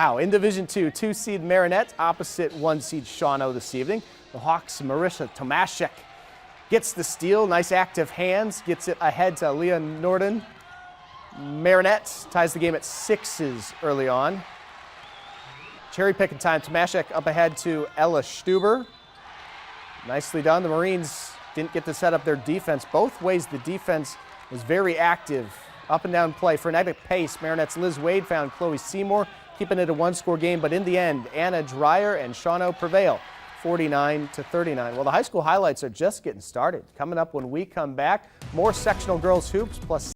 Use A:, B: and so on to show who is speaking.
A: Now, in Division 2, 2-seed Marinette opposite 1-seed Shawano this evening. The Hawks' Marisha Tomaszek gets the steal. Nice active hands. Gets it ahead to Leah Norden. Marinette ties the game at 6s early on. Cherry picking time. Tomaszek up ahead to Ella Stuber. Nicely done. The Marines didn't get to set up their defense. Both ways the defense was very active. Up and down play. Frenetic pace. Marinette's Liz Wade found Chloe Seymour, keeping it a one-score game. But in the end, Anna Dreyer and Shawano prevail, 49-39. Well, the high school highlights are just getting started. Coming up when we come back, more sectional girls hoops plus